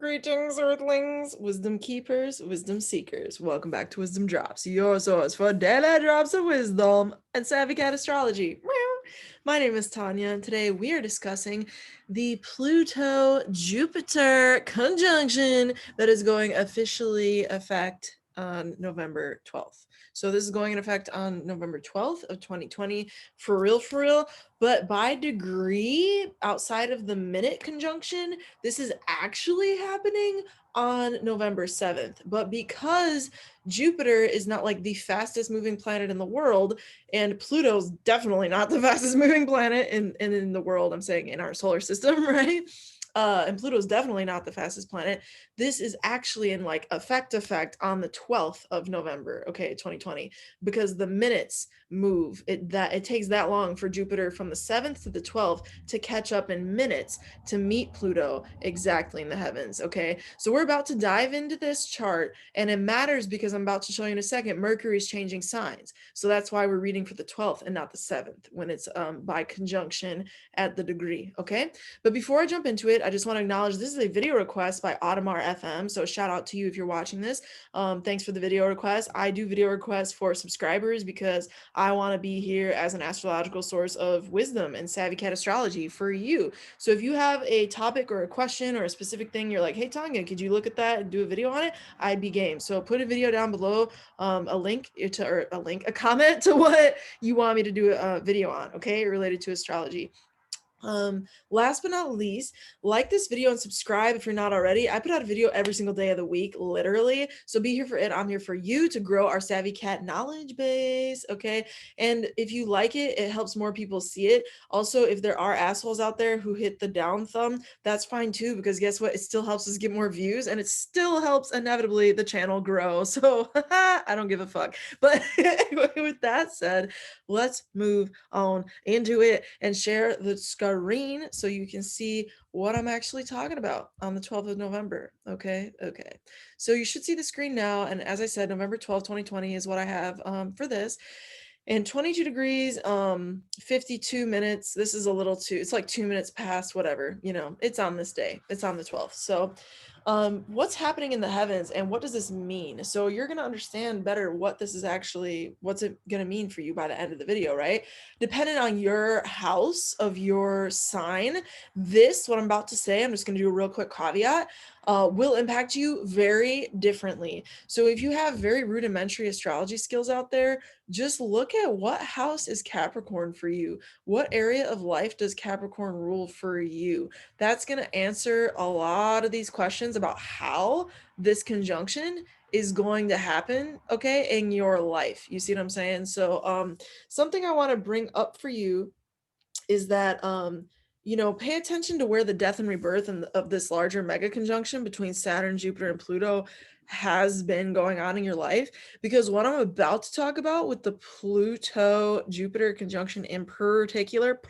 Greetings, Earthlings, wisdom keepers, wisdom seekers. Welcome back to WizdomDropz, your source for daily drops of wisdom and savvy cat astrology. My name is Tonia, and today we are discussing the Pluto-Jupiter conjunction that is going officially effect on November 12th. So this is going in effect on November 12th of 2020, for real, but by degree, outside of the minute conjunction, this is actually happening on November 7th. But because Jupiter is not like the fastest moving planet in the world, and Pluto's definitely not the fastest moving planet in the world, I'm saying in our solar system, right? And Pluto's definitely not the fastest planet. This is actually in like effect on the 12th of November, okay, 2020, because the minutes move. It takes that long for Jupiter from the 7th to the 12th to catch up in minutes to meet Pluto exactly in the heavens, okay? So we're about to dive into this chart, and it matters because I'm about to show you in a second, Mercury's changing signs. So that's why we're reading for the 12th and not the 7th when it's by conjunction at the degree, okay? But before I jump into it, I just want to acknowledge this is a video request by Audemars FM. So shout out to you if you're watching this. Thanks for the video request. I do video requests for subscribers because I want to be here as an astrological source of wisdom and savvy cat astrology for you. So if you have a topic or a question or a specific thing, you're like, hey, Tonia, could you look at that and do a video on it? I'd be game. So put a video down below, a comment to what you want me to do a video on, okay, related to astrology. Last but not least, like this video and subscribe if you're not already. I put out a video every single day of the week, literally. So be here for it. I'm here for you to grow our savvy cat knowledge base, okay? And if you like it, it helps more people see it. Also, if there are assholes out there who hit the down thumb, that's fine too, because guess what? It still helps us get more views, and it still helps inevitably the channel grow. So I don't give a fuck. But with that said, let's move on into it and share the screen so you can see what I'm actually talking about on the 12th of November. Okay. So you should see the screen now. And as I said, November 12th, 2020 is what I have for this. And 22 degrees, 52 minutes. This is a little too, it's like 2 minutes past whatever, it's on this day. It's on the 12th. So what's happening in the heavens and what does this mean? So you're going to understand better what this is actually, what's it going to mean for you by the end of the video, right? Depending on your house of your sign, what I'm about to say, I'm just going to do a real quick caveat, will impact you very differently. So if you have very rudimentary astrology skills out there, just look at what house is Capricorn for you. What area of life does Capricorn rule for you? That's going to answer a lot of these questions about how this conjunction is going to happen, okay, in your life. You see what I'm saying? So something I want to bring up for you is that pay attention to where the death and rebirth of this larger mega conjunction between Saturn, Jupiter, and Pluto has been going on in your life, because what I'm about to talk about with the Pluto Jupiter conjunction in particular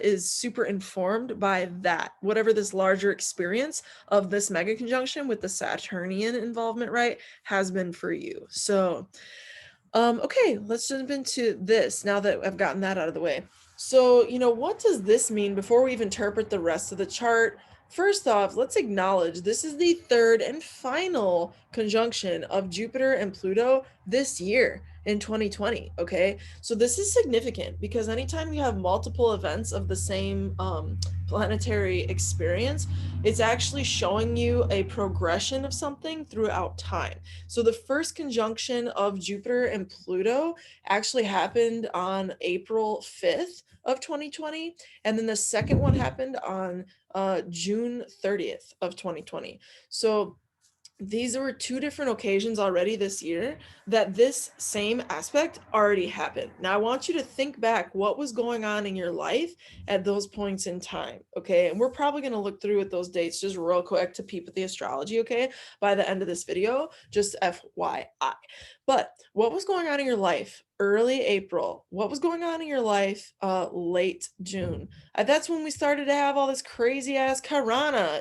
is super informed by that, whatever this larger experience of this mega conjunction with the Saturnian involvement, right, has been for you. So okay, let's jump into this now that I've gotten that out of the way. So, what does this mean before we even interpret the rest of the chart? First off, let's acknowledge this is the third and final conjunction of Jupiter and Pluto this year in 2020, okay? So this is significant because anytime you have multiple events of the same planetary experience, it's actually showing you a progression of something throughout time. So the first conjunction of Jupiter and Pluto actually happened on April 5th of 2020, and then the second one happened on June 30th of 2020. So these were two different occasions already this year that this same aspect already happened. Now, I want you to think back what was going on in your life at those points in time, okay? And we're probably going to look through with those dates just real quick to peep at the astrology, okay, by the end of this video, just FYI. But what was going on in your life early April? What was going on in your life late June? That's when we started to have all this crazy ass Corona,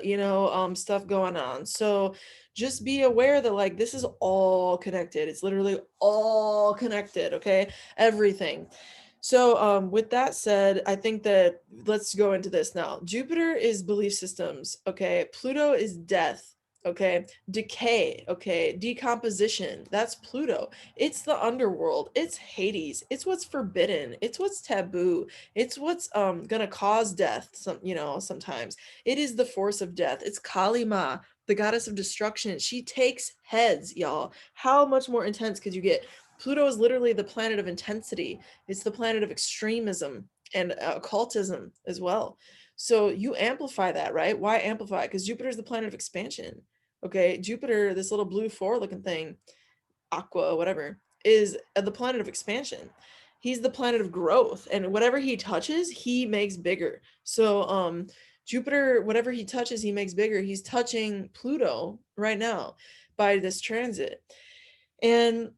stuff going on. So just be aware that like this is all connected. It's literally all connected, okay? Everything. So with that said, I think that let's go into this now. Jupiter is belief systems, okay? Pluto is death, okay? Decay, okay? Decomposition. That's Pluto. It's the underworld. It's Hades. It's what's forbidden. It's what's taboo. It's what's gonna cause death sometimes. It is the force of death. It's Kali Ma, the goddess of destruction. She takes heads, y'all. How much more intense could you get? Pluto is literally the planet of intensity. It's the planet of extremism and occultism as well. So you amplify that, right? Why amplify? Because Jupiter is the planet of expansion. Okay, Jupiter, this little blue four looking thing, aqua, whatever, is the planet of expansion. He's the planet of growth, and whatever he touches, he makes bigger. So Jupiter, whatever he touches, he makes bigger. He's touching Pluto right now by this transit. And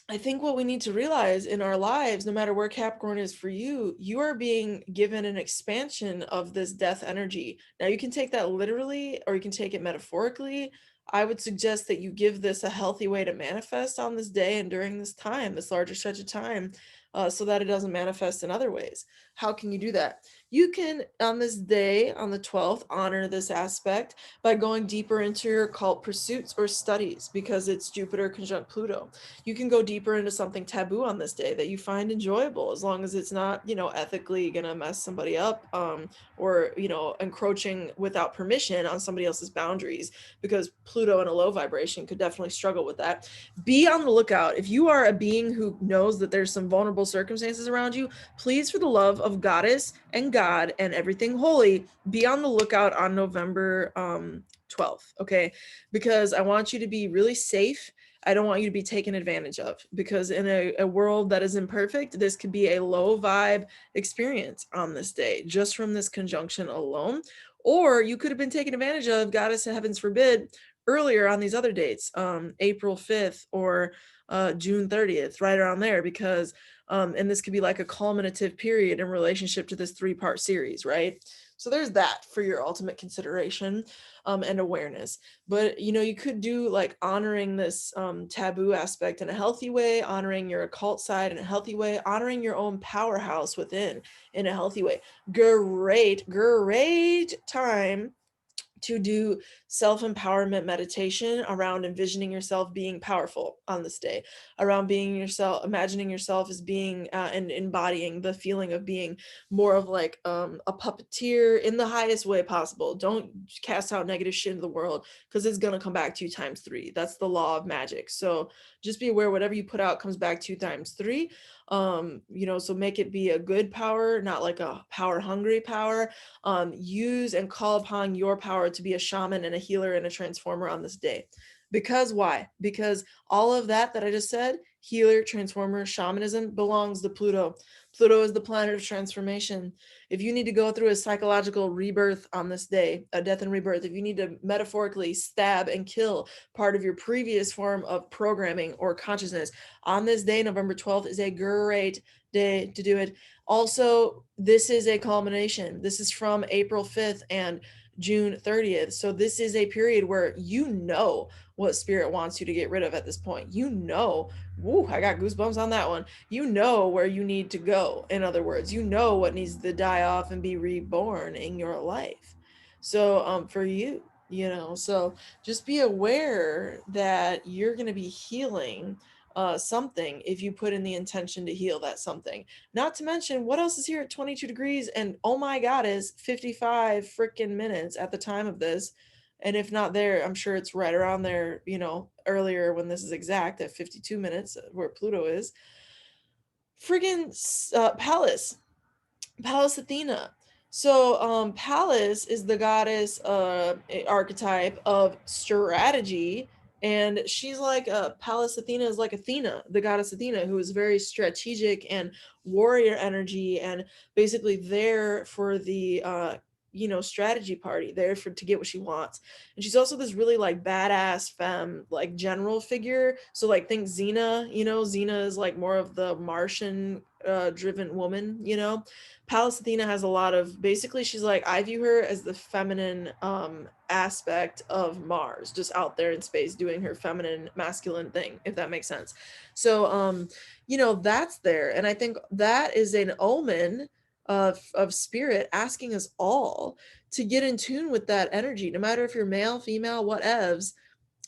I think what we need to realize in our lives, no matter where Capricorn is for you, you are being given an expansion of this death energy. Now, you can take that literally or you can take it metaphorically. I would suggest that you give this a healthy way to manifest on this day and during this time, this larger stretch of time, so that it doesn't manifest in other ways. How can you do that? You can, on this day, on the 12th, honor this aspect by going deeper into your occult pursuits or studies because it's Jupiter conjunct Pluto. You can go deeper into something taboo on this day that you find enjoyable, as long as it's not, ethically gonna mess somebody up, or, encroaching without permission on somebody else's boundaries, because Pluto in a low vibration could definitely struggle with that. Be on the lookout. If you are a being who knows that there's some vulnerable circumstances around you, please, for the love of goddess and God and everything holy, be on the lookout on November 12th, okay? Because I want you to be really safe. I don't want you to be taken advantage of, because in a world that is imperfect, this could be a low vibe experience on this day, just from this conjunction alone. Or you could have been taken advantage of, goddess heavens forbid, earlier on these other dates, April 5th or June 30th, right around there, because and this could be like a culminative period in relationship to this 3-part series, right? So there's that for your ultimate consideration and awareness. But you could do like honoring this taboo aspect in a healthy way, honoring your occult side in a healthy way, honoring your own powerhouse within in a healthy way. Great time to do self-empowerment meditation around envisioning yourself being powerful on this day, around being yourself, imagining yourself as being and embodying the feeling of being more of like a puppeteer in the highest way possible. Don't cast out negative shit into the world, because it's going to come back to you times 3. That's the law of magic. So just be aware, whatever you put out comes back to you times 3. So make it be a good power, not like a power hungry power. Use and call upon your power to be a shaman and a healer and a transformer on this day. Because why? Because all of that I just said, healer, transformer, shamanism, belongs to Pluto. Pluto is the planet of transformation. If you need to go through a psychological rebirth on this day, a death and rebirth, if you need to metaphorically stab and kill part of your previous form of programming or consciousness, on this day, November 12th, is a great day to do it. Also, this is a culmination. This is from April 5th and June 30th. So this is a period where what spirit wants you to get rid of at this point. Woo, I got goosebumps on that one. You know where you need to go. In other words, you know what needs to die off and be reborn in your life. So for you, so just be aware that you're going to be healing something if you put in the intention to heal that something. Not to mention, what else is here at 22 degrees? And oh my God, is 55 freaking minutes at the time of this. And if not there, I'm sure it's right around there, earlier when this is exact at 52 minutes where Pluto is. Friggin' Pallas Athena. So Pallas is the goddess archetype of strategy, and she's like Pallas Athena is like Athena, the goddess Athena, who is very strategic and warrior energy, and basically there for the you know, strategy party, there for to get what she wants. And she's also this really like badass femme, like general figure. So like think Xena, you know, Xena is like more of the Martian driven woman, you know. Pallas Athena has a lot of, basically she's like, I view her as the feminine aspect of Mars, just out there in space doing her feminine masculine thing, if that makes sense. So you know, that's there. And I think that is an omen of spirit asking us all to get in tune with that energy, no matter if you're male, female, whatevs.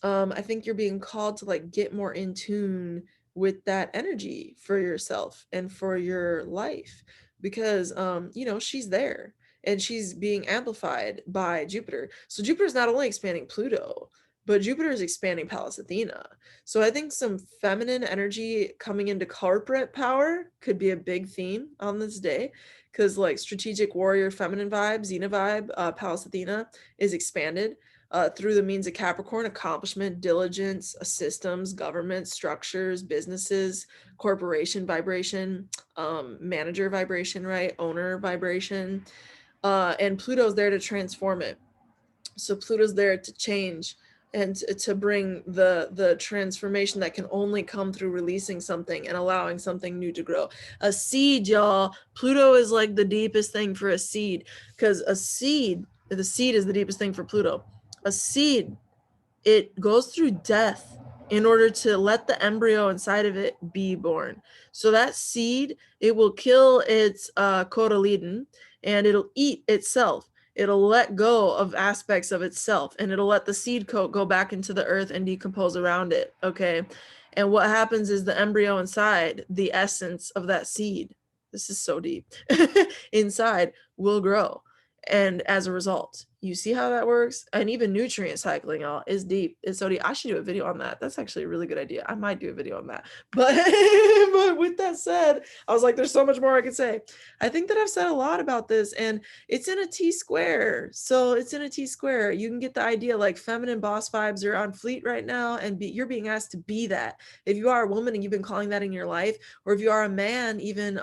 I think you're being called to like get more in tune with that energy for yourself and for your life, because you know, she's there and she's being amplified by Jupiter. So Jupiter's not only expanding Pluto, but Jupiter is expanding Pallas Athena. So I think some feminine energy coming into corporate power could be a big theme on this day, because like strategic warrior feminine vibe, Xena vibe, Pallas Athena is expanded through the means of Capricorn: accomplishment, diligence, systems, government, structures, businesses, corporation vibration, manager vibration, right? Owner vibration. And Pluto's there to transform it. So Pluto's there to change and to bring the transformation that can only come through releasing something and allowing something new to grow. A seed, y'all. Pluto is like the deepest thing for a seed, because a seed, the seed is the deepest thing for Pluto. A seed, it goes through death in order to let the embryo inside of it be born. So that seed, it will kill its cotyledon and it'll eat itself. It'll let go of aspects of itself and it'll let the seed coat go back into the earth and decompose around it. Okay. And what happens is the embryo inside, the essence of that seed, this is so deep, inside will grow. And as a result, you see how that works? And even nutrient cycling, y'all, is deep. It's so deep. I should do a video on that. That's actually a really good idea. I might do a video on that. But but with that said, I was like, there's so much more I could say. I think that I've said a lot about this, and it's in a T square. So it's in a T square. You can get the idea, like feminine boss vibes are on fleet right now, and you're being asked to be that. If you are a woman and you've been calling that in your life, or if you are a man even,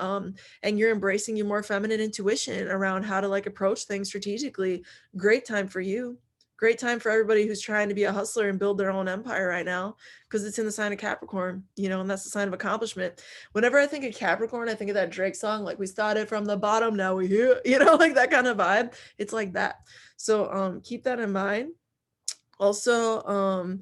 and you're embracing your more feminine intuition around how to like approach things strategically, great time for you. Great time for everybody who's trying to be a hustler and build their own empire right now, because it's in the sign of Capricorn, you know, and that's the sign of accomplishment. Whenever I think of Capricorn, I think of that Drake song, like we started from the bottom, now we're here, you know, like that kind of vibe. It's like that. So keep that in mind. Also,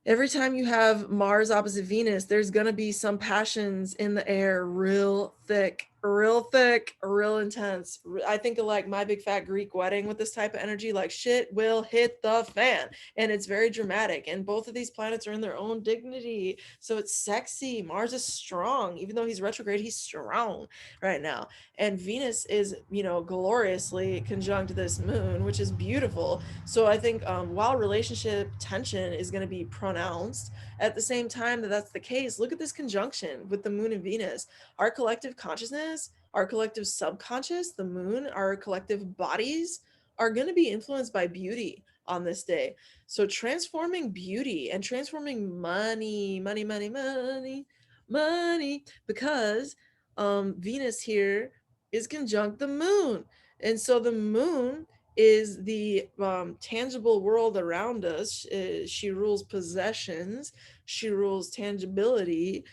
every time you have Mars opposite Venus, there's going to be some passions in the air, real thick, real intense. I think of like My Big Fat Greek Wedding with this type of energy, like shit will hit the fan. And it's very dramatic. And both of these planets are in their own dignity. So it's sexy. Mars is strong. Even though he's retrograde, he's strong right now. And Venus is, you know, gloriously conjunct this moon, which is beautiful. So I think while relationship tension is going to be pronounced, at the same time that that's the case, look at this conjunction with the moon and Venus. Our collective consciousness, our collective subconscious, the moon, our collective bodies are going to be influenced by beauty on this day. So transforming beauty and transforming money, because Venus here is conjunct the moon. And so the moon is the tangible world around us. She rules possessions. She rules tangibility.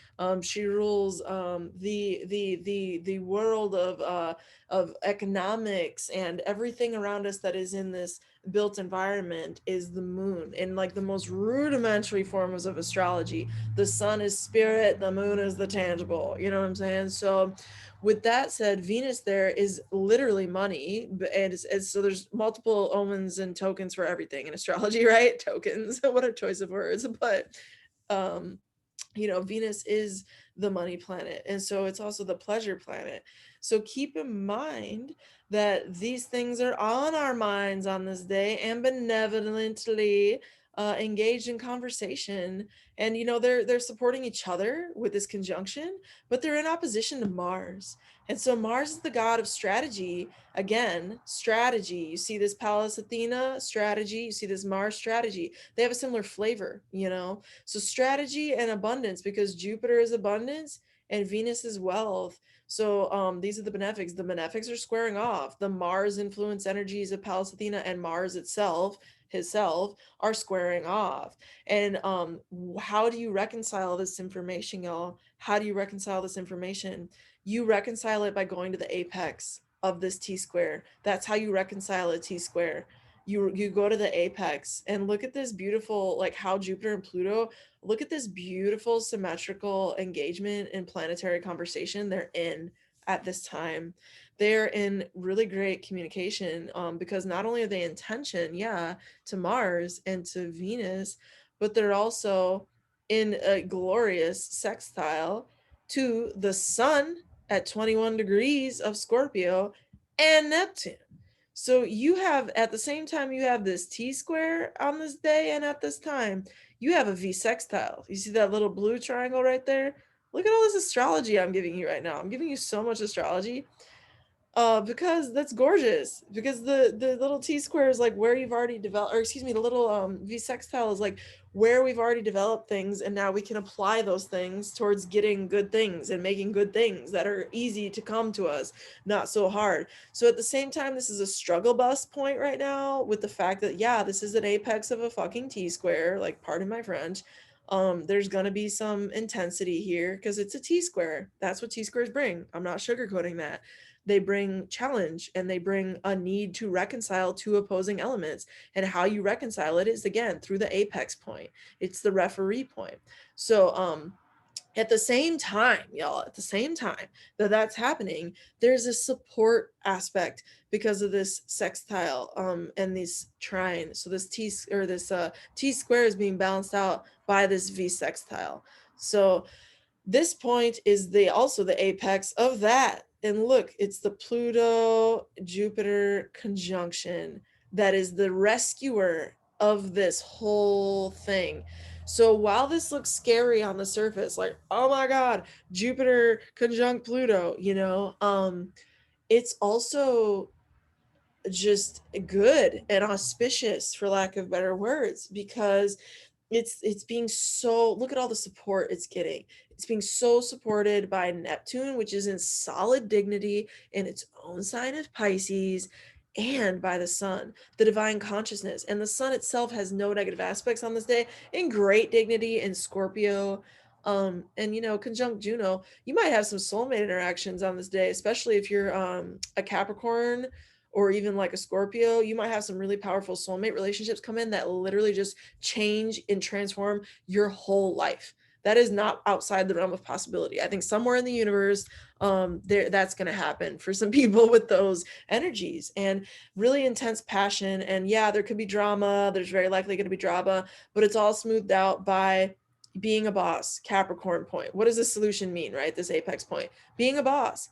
She rules the world of economics, and everything around us that is in this built environment is the moon in like the most rudimentary forms of astrology. The sun is spirit, the moon is the tangible. You know what I'm saying? So with that said, Venus there is literally money, and so there's multiple omens and tokens for everything in astrology, right? Tokens, what a choice of words. But you know, Venus is the money planet, and so it's also the pleasure planet. So keep in mind that these things are on our minds on this day, and benevolently engaged in conversation. And you know, they're supporting each other with this conjunction, but they're in opposition to Mars. And so Mars is the god of strategy. Again, strategy. You see this Pallas Athena strategy, you see this Mars strategy. They have a similar flavor, you know. So strategy and abundance, because Jupiter is abundance and Venus is wealth. So these are the benefics. The benefics are squaring off. The Mars influence energies of Pallas Athena and Mars itself, himself, are squaring off. And how do you reconcile this information, y'all? How do you reconcile this information? You reconcile it by going to the apex of this T square. That's how you reconcile a T square. You go to the apex and look at this beautiful, like how Jupiter and Pluto, look at this beautiful symmetrical engagement and planetary conversation they're in at this time. They're in really great communication, because not only are they in tension, yeah, to Mars and to Venus, but they're also in a glorious sextile to the sun at 21 degrees of Scorpio and Neptune. So you have, at the same time, you have this T square on this day, and at this time, you have a V sextile. You see that little blue triangle right there? Look at all this astrology I'm giving you right now. I'm giving you so much astrology. Because that's gorgeous. Because the little T square is like where you've already developed, or excuse me, the little V sextile is like where we've already developed things, and now we can apply those things towards getting good things and making good things that are easy to come to us, not so hard. So at the same time, this is a struggle bus point right now, with the fact that, yeah, this is an apex of a fucking T square, like, pardon my French. There's gonna be some intensity here because it's a T square. That's what T squares bring. I'm not sugarcoating that. They bring challenge, and they bring a need to reconcile two opposing elements. And how you reconcile it is, again, through the apex point. It's the referee point. So at the same time, y'all, at the same time that that's happening, there's a support aspect because of this sextile and these trine. So this T square is being balanced out by this V sextile. So this point is also the apex of that. And look, it's the Pluto Jupiter conjunction that is the rescuer of this whole thing. So while this looks scary on the surface, like, oh my God, Jupiter conjunct Pluto, it's also just good and auspicious, for lack of better words, because it's being so, look at all the support it's getting. It's being so supported by Neptune, which is in solid dignity in its own sign of Pisces, and by the sun, the divine consciousness. And the sun itself has no negative aspects on this day, in great dignity in Scorpio. And conjunct Juno, you might have some soulmate interactions on this day, especially if you're a Capricorn or even like a Scorpio. You might have some really powerful soulmate relationships come in that literally just change and transform your whole life. That is not outside the realm of possibility. I think somewhere in the universe, that's going to happen for some people with those energies, and really intense passion. And yeah, there could be drama. There's very likely going to be drama, but it's all smoothed out by being a boss. Capricorn point. What does this solution mean, right? This apex point, being a boss,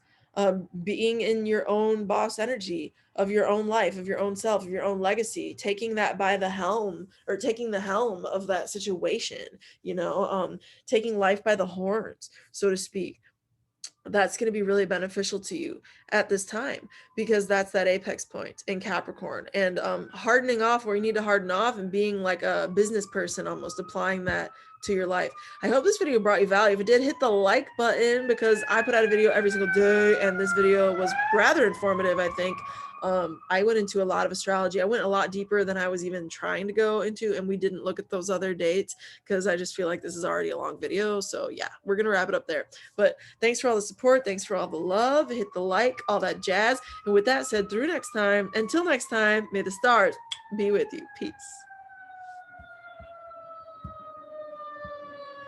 being in your own boss energy of your own life, of your own self, of your own legacy, taking that by the helm, or taking the helm of that situation, taking life by the horns, so to speak. That's going to be really beneficial to you at this time, because that's that apex point in Capricorn. And hardening off where you need to harden off, and being like a business person, almost applying that to your life. I hope this video brought you value. If it did, hit the like button, because I put out a video every single day, and this video was rather informative, I think. I went into a lot of astrology. I went a lot deeper than I was even trying to go into, and we didn't look at those other dates because I just feel like this is already a long video. So yeah, we're gonna wrap it up there. But thanks for all the support. Thanks for all the love. Hit the like, all that jazz. And with that said, through next time, until next time, may the stars be with you. Peace.